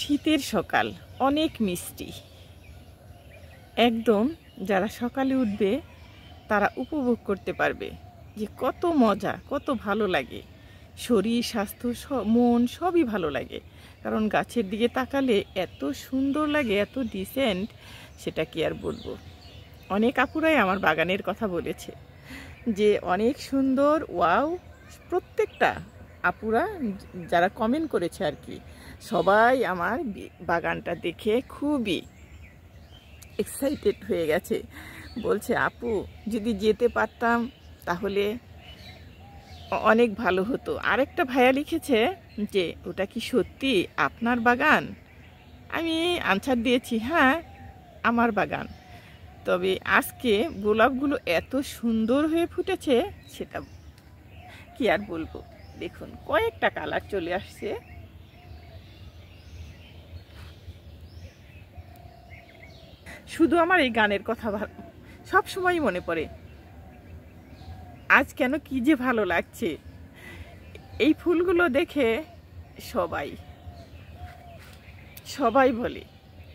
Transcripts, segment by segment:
শীতের সকাল অনেক মিষ্টি, একদম যারা সকালে উঠবে তারা উপভোগ করতে পারবে যে কত মজা, কত ভালো লাগে। শরীর স্বাস্থ্য মন সবই ভালো লাগে, কারণ গাছের দিকে তাকালে এত সুন্দর লাগে, এত ডিসেন্ট, সেটা কি আর বলবো। অনেক আপুরাই আমার বাগানের কথা বলেছে যে অনেক সুন্দর, ওয়াও। প্রত্যেকটা আপুরা যারা কমেন্ট করেছে আর কি, সবাই আমার বাগানটা দেখে খুবই এক্সাইটেড হয়ে গেছে। বলছে আপু যদি যেতে পারতাম তাহলে অনেক ভালো হতো। আরেকটা ভাইয়া লিখেছে যে ওটা কি সত্যি আপনার বাগান? আমি আনসার দিয়েছি হ্যাঁ আমার বাগান। তবে আজকে গোলাপগুলো এত সুন্দর হয়ে ফুটেছে সেটা কি আর বলবো। দেখুন কয়েকটা কালার চলে আসছে। শুধু আমার এই গানের কথা সব সময় মনে পড়ে, আজ কেন কি যে ভালো লাগছে। এই ফুলগুলো দেখে সবাই বলে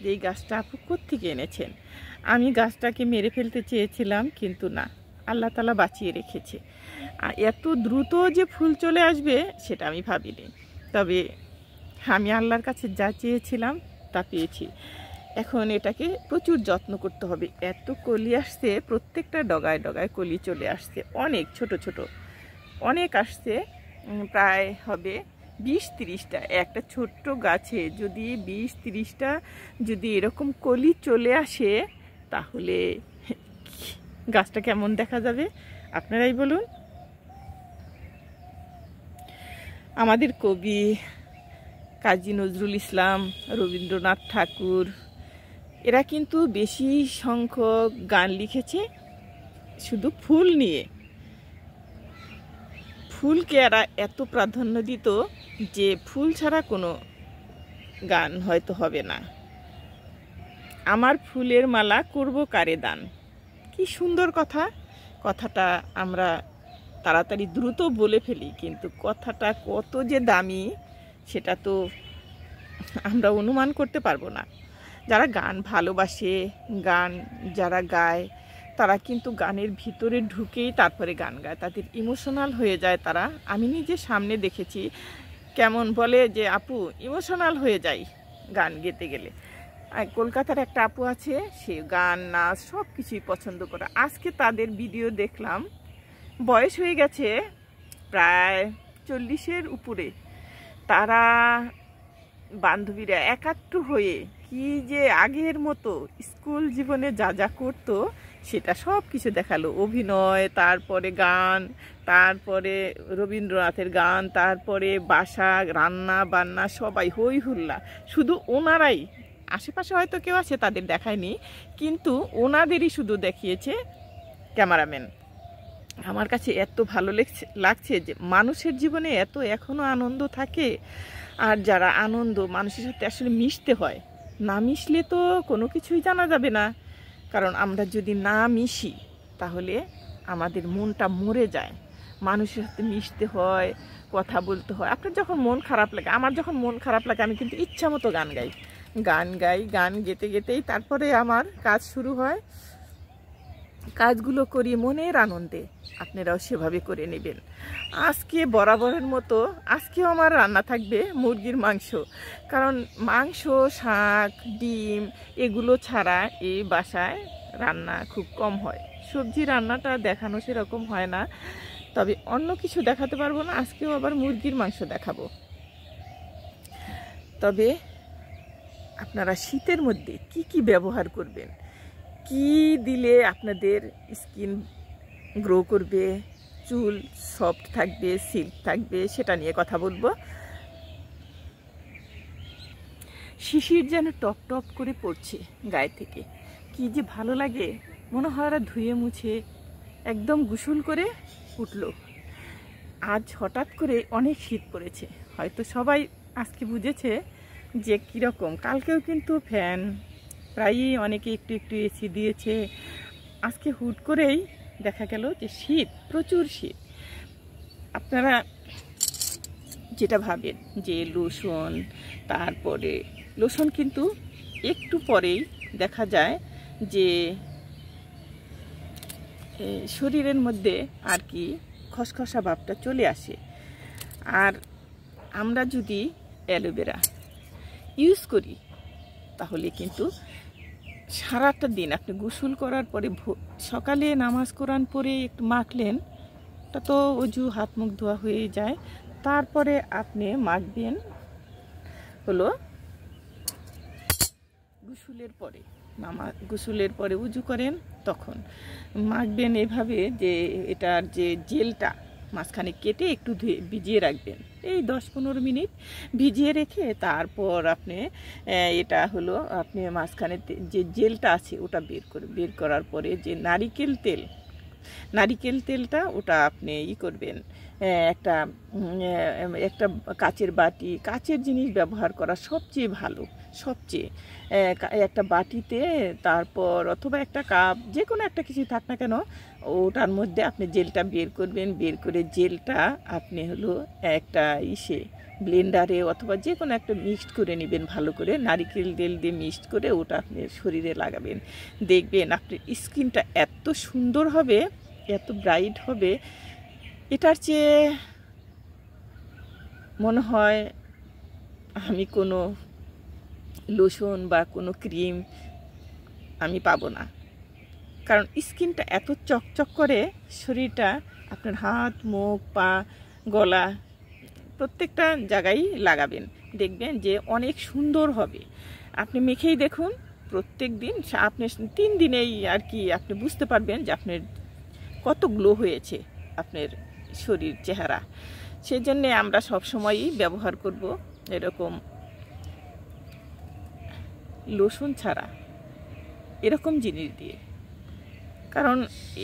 যে এই গাছটা আপু কোত্থেকে এনেছেন। আমি গাছটাকে মেরে ফেলতে চেয়েছিলাম, কিন্তু না, আল্লাহ তাআলা বাঁচিয়ে রেখেছে। আর এত দ্রুত যে ফুল চলে আসবে সেটা আমি ভাবিনি। তবে আমি আল্লাহর কাছে যা চেয়েছিলাম তা পেয়েছি। এখন এটাকে প্রচুর যত্ন করতে হবে। এত কলি আসছে, প্রত্যেকটা ডগায় ডগায় কলি চলে আসছে, অনেক ছোট ছোট অনেক আসছে, প্রায় হবে 20-30টা। একটা ছোট্ট গাছে যদি 20-30টা যদি এরকম কলি চলে আসে তাহলে গাছটা কেমন দেখা যাবে আপনারাই বলুন। আমাদের কবি কাজী নজরুল ইসলাম, রবীন্দ্রনাথ ঠাকুর, এরা কিন্তু বেশি সংখ্যক গান লিখেছে শুধু ফুল নিয়ে। ফুলকে এরা এত প্রাধান্য দিত যে ফুল ছাড়া কোনো গান হয়তো হবে না। আমার ফুলের মালা করব কারে দান, কি সুন্দর কথা। কথাটা আমরা তাড়াতাড়ি দ্রুত বলে ফেলি, কিন্তু কথাটা কত যে দামি সেটা তো আমরা অনুমান করতে পারবো না। যারা গান ভালোবাসে, গান যারা গায়, তারা কিন্তু গানের ভিতরে ঢুকেই তারপরে গান গায়, তাদের ইমোশনাল হয়ে যায় তারা। আমি নিজে সামনে দেখেছি কেমন বলে যে আপু ইমোশনাল হয়ে যায় গান গেতে গেলে। কলকাতার একটা আপু আছে, সে গান নাচ সব কিছুই পছন্দ করে। আজকে তাদের ভিডিও দেখলাম, বয়স হয়ে গেছে প্রায় 40-এর উপরে। তারা বান্ধবীরা একাত্ম হয়ে কি যে আগের মতো স্কুল জীবনে যা যা করতো সেটা সব কিছু দেখালো। অভিনয়, তারপরে গান, তারপরে রবীন্দ্রনাথের গান, তারপরে বাসা, রান্না বান্না, সবাই হই হুল্লা। শুধু ওনারাই, আশেপাশে হয়তো কেউ আছে তাদের দেখায়নি, কিন্তু ওনাদেরই শুধু দেখিয়েছে ক্যামেরাম্যান। আমার কাছে এত ভালো লাগছে যে মানুষের জীবনে এত এখনও আনন্দ থাকে। আর যারা আনন্দ, মানুষের সাথে আসলে মিশতে হয়, না মিশলে তো কোনো কিছুই জানা যাবে না। কারণ আমরা যদি না মিশি তাহলে আমাদের মনটা মরে যায়। মানুষের সাথে মিশতে হয়, কথা বলতে হয়। আপনার যখন মন খারাপ লাগে, আমার যখন মন খারাপ লাগে, আমি কিন্তু ইচ্ছা মতো গান গাই। গান গেতে গেতেই তারপরে আমার কাজ শুরু হয়। কাজগুলো করি মনের আনন্দে, আপনারাও সেভাবে করে নেবেন। আজকে বরাবরের মতো আজকেও আমার রান্না থাকবে মুরগির মাংস, কারণ মাংস, শাক, ডিম এগুলো ছাড়া এই বাসায় রান্না খুব কম হয়। সবজি রান্নাটা দেখানো সেরকম হয় না, তবে অন্য কিছু দেখাতে পারবো না। আজকেও আবার মুরগির মাংস দেখাবো। তবে আপনারা শীতের মধ্যে কি কি ব্যবহার করবেন, কি দিলে আপনাদের স্কিন গ্রো করবে, চুল সফট থাকবে, সিল্ক থাকবে, সেটা নিয়ে কথা বলবো। শিশির যেন টপ টপ করে পড়ছে গায়ে থেকে, কি যে ভালো লাগে। মনে হয় ওরা ধুয়ে মুছে একদম গোসল করে উঠলো। আজ হঠাৎ করে অনেক শীত পড়েছে, হয়তো সবাই আজকে বুঝেছে যে কীরকম। কালকেও কিন্তু ফ্যান প্রায়ই অনেকে একটু একটু এসি দিয়েছে। আজকে হুট করেই দেখা গেল যে শীত, প্রচুর শীত। আপনারা যেটা ভাবেন যে লোশন, তারপরে লোশন কিন্তু একটু পরেই দেখা যায় যে শরীরের মধ্যে আর কি খসখসা ভাবটা চলে আসে। আর আমরা যদি অ্যালোভেরা ইউজ করি তাহলে কিন্তু সারাটা দিন আপনি গোসল করার পরে সকালে নামাজ কোরআন পরে একটু মাখলেন, তা তো অজু হাত মুখ ধোয়া হয়ে যায়। তারপরে আপনি মাখবেন হলো গোসলের পরে উজু করেন তখন মাখবেন এভাবে, যে এটার যে জেলটা মাঝখানে কেটে একটু ভিজিয়ে রাখবেন, এই 10-15 মিনিট ভিজিয়ে রেখে তারপর আপনি এটা হলো আপনি মাঝখানে যে জেলটা আছে ওটা বের করার পরে যে নারিকেল তেলটা ওটা আপনি করবেন, একটা কাচের বাটি, কাচের জিনিস ব্যবহার করা সবচেয়ে ভালো, একটা বাটিতে তারপর অথবা একটা কাপ, যে কোনো একটা কিছু থাক না কেন, ওটার মধ্যে আপনি জেলটা বের করবেন। বের করে জেলটা আপনি হলো একটা ব্লেন্ডারে অথবা যে কোনো একটা মিক্সড করে নেবেন, ভালো করে নারিকেল তেল দিয়ে মিক্সড করে ওটা আপনি শরীরে লাগাবেন। দেখবেন আপনার স্কিনটা এত সুন্দর হবে, এত ব্রাইট হবে, এটার চেয়ে মনে হয় আমি কোনো লোশন বা কোনো ক্রিম আমি পাবো না। কারণ স্কিনটা এত চকচক করে, শরীরটা আপনার হাত, মুখ, পা, গলা প্রত্যেকটা জায়গায় লাগাবেন, দেখবেন যে অনেক সুন্দর হবে। আপনি মেখেই দেখুন, প্রত্যেক দিন আপনি 3 দিনেই আর কি আপনি বুঝতে পারবেন যে আপনার কত গ্লো হয়েছে আপনার শরীর, চেহারা। সেজন্যে আমরা সবসময়ই ব্যবহার করব এরকম লোশন ছাড়া এরকম জিনিস দিয়ে। কারণ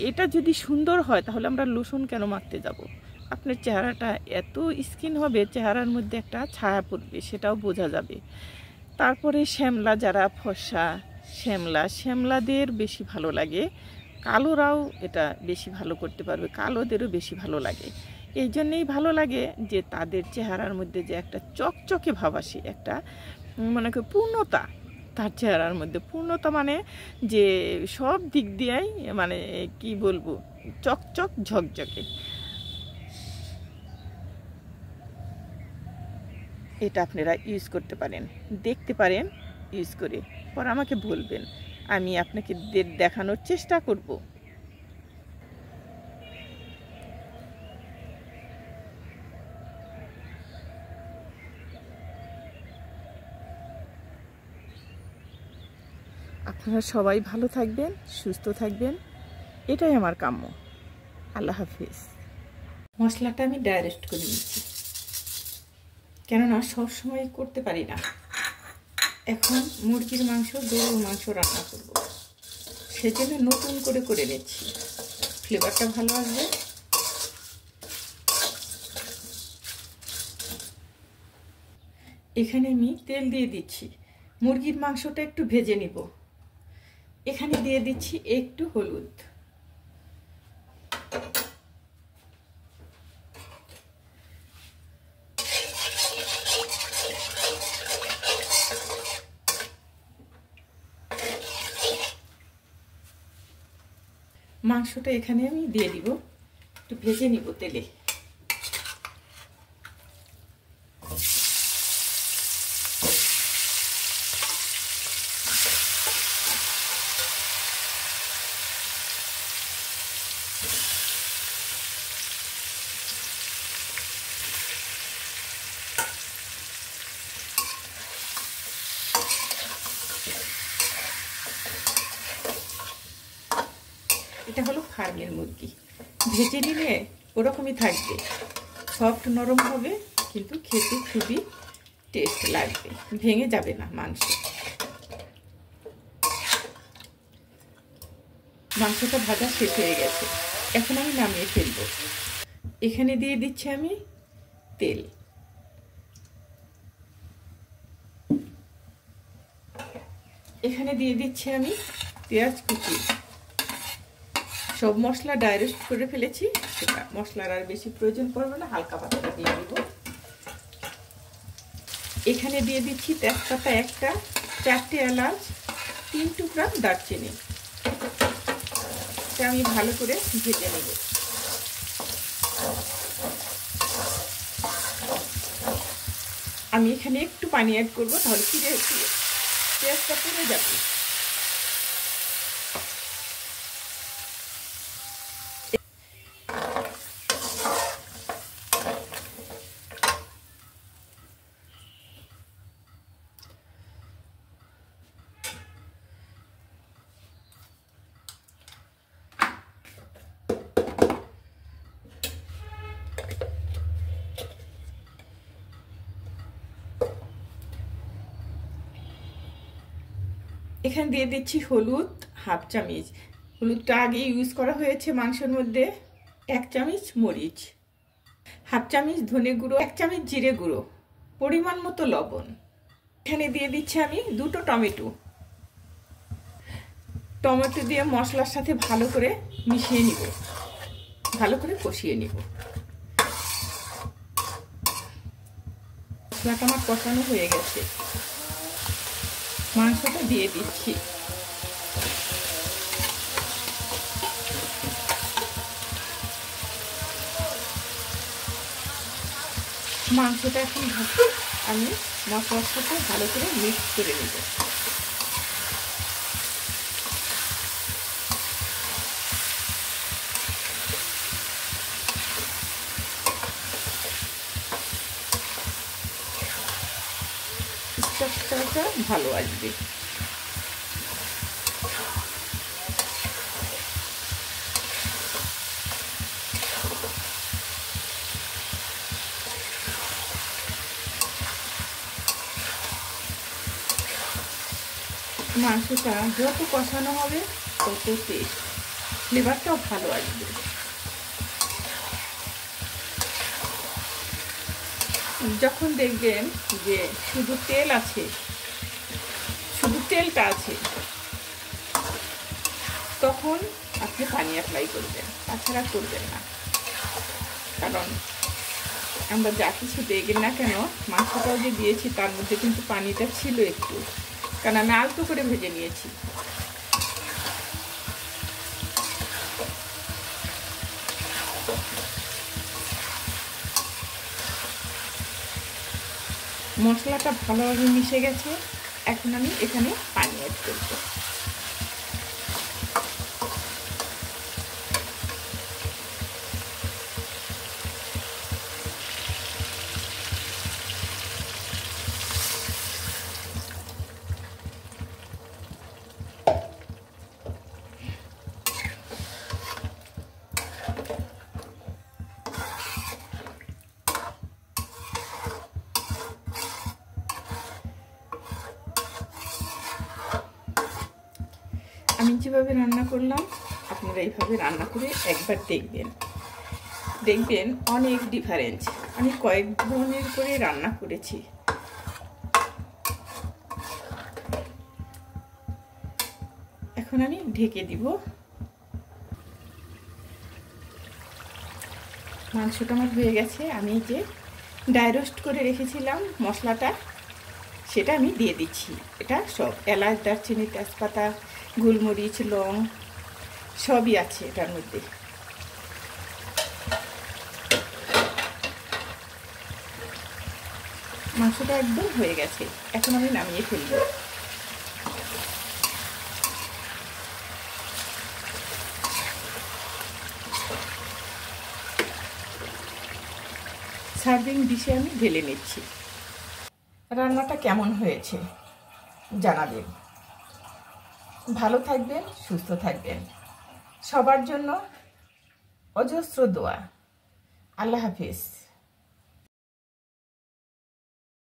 এটা যদি সুন্দর হয় তাহলে আমরা লোশন কেন মাখতে যাব? আপনার চেহারাটা এত স্কিন হবে, চেহারার মধ্যে একটা ছায়া পড়বে, সেটাও বোঝা যাবে। তারপরে শ্যামলা, যারা ফর্সা শ্যামলাদের বেশি ভালো লাগে, কালোরাও এটা বেশি ভালো করতে পারবে, কালোদেরও বেশি ভালো লাগে। এই জন্যেই ভালো লাগে যে তাদের চেহারার মধ্যে যে একটা চকচকে ভাব আসে, একটা মনে করি পূর্ণতা, তার চেহারার মধ্যে পূর্ণতা, মানে যে সব দিক দিয়েই মানে কি বলবো, চকচক ঝকঝকে। এটা আপনারা ইউজ করতে পারেন, দেখতে পারেন ইউজ করে, পর আমাকে বলবেন, আমি আপনাকে দেখানোর চেষ্টা করব। আপনারা সবাই ভালো থাকবেন, সুস্থ থাকবেন, এটাই আমার কাম্য। আল্লাহ হাফিজ। মশলাটা আমি ডাইরেক্ট করে নিচ্ছি, কেননা সবসময় করতে পারি না। এখন মুরগির মাংস, গরুর মাংস রান্না করব, সেজন্য নতুন করে নিচ্ছি, ফ্লেভারটা ভালো আসবে। এখানে আমি তেল দিয়ে দিচ্ছি, মুরগির মাংসটা একটু ভেজে নিব। এখানে দিয়ে দিচ্ছি একটু হলুদ, মাংসটা এখানে আমি দিয়ে দিব, একটু ভেজে নিব তেলে। এটা হলো ফার্মের মুরগি, ভেজে নিলে ওরকমই থাকবে, সফট নরম হবে, কিন্তু খেতে খুবই টেস্ট লাগবে, ভেঙে যাবে না মাংস। মাংসটা ভাজা শেষ হয়ে গেছে, এখন আমি নামিয়ে ফেলব। এখানে দিয়ে দিচ্ছি আমি তেল, এখানে দিয়ে দিচ্ছি আমি পেঁয়াজ কুচি। সব মশলা ডাইরেক্ট করে ফেলেছি, সেটা মশলার আর বেশি প্রয়োজন পড়বে না, হালকা পাতলা দিয়ে দিব। এখানে দিয়ে দিচ্ছি তেজপাতা একটা, 4টে এলাচ, 3 টুকরা দারচিনি। এটা আমি ভালো করে ভেজে নেব। আমি এখানে একটু পানি অ্যাড করবো, তাহলে পেঁয়াজটা পুড়ে যাবে। এখানে দিয়ে দিচ্ছি হলুদ 1/2 চামচ। হলুদটা আগে ইউজ করা হয়েছে মাংসের মধ্যে। 1 চামচ মরিচ, 1/2 চামচ ধনে গুঁড়ো, 1 চামচ জিরে গুঁড়ো, পরিমাণ মতো লবণ। এখানে দিয়ে দিচ্ছি আমি 2টো টমেটো। টমেটো দিয়ে মশলার সাথে ভালো করে মিশিয়ে নিব, ভালো করে কষিয়ে নিব। মশলাটা আমার কষানো হয়ে গেছে, মাংসটা দিয়ে দিচ্ছি। মাংসটা এখন ঢাকি আমি মশলার সাথে ভালো করে মিক্স করে নেব। স্ট্রাকচারটা ভালো আসবে। মাংসটা যত কষানো হবে তত টেস্ট, ফ্লেভারটাও ভালো আসবে। যখন দেখবেন যে শুধু তেল আছে, শুধু তেলটা আছে, তখন আপনি পানি অ্যাপ্লাই করবেন, তাছাড়া করবেন না। কারণ আমরা যা কিছু দেখবেন না কেন, মাংসটাও যে দিয়েছি তার মধ্যে কিন্তু পানিটা ছিল একটু, কারণ আমি আলতো করে ভেজে নিয়েছি। মশলাটা ভালোভাবে মিশে গেছে, এখন আমি এখানে পানি অ্যাড করব। আমি যেভাবে রান্না করলাম আপনারা এইভাবে রান্না করে একবার দেখবেন, দেখবেন অনেক ডিফারেন্স। আমি কয়েক ধরনের করে রান্না করেছি। এখন আমি ঢেকে দিব। মাংসটা আমার হয়ে গেছে। আমি যে ড্রাই রোস্ট করে রেখেছিলাম মশলাটা, সেটা আমি দিয়ে দিচ্ছি। এটা সব এলাচ, দারচিনি, তেজপাতা, গোলমরিচ, লং সবই আছে এটার মধ্যে। মাংসটা একদম হয়ে গেছে, এখন আমি নামিয়ে ফেলব। সার্ভিং ডিশে আমি ঢেলে নিচ্ছি। রান্নাটা কেমন হয়েছে জানাবেন। ভালো থাকবেন, সুস্থ থাকবেন। সবার জন্য অজস্র দোয়া। আল্লাহ হাফেজ।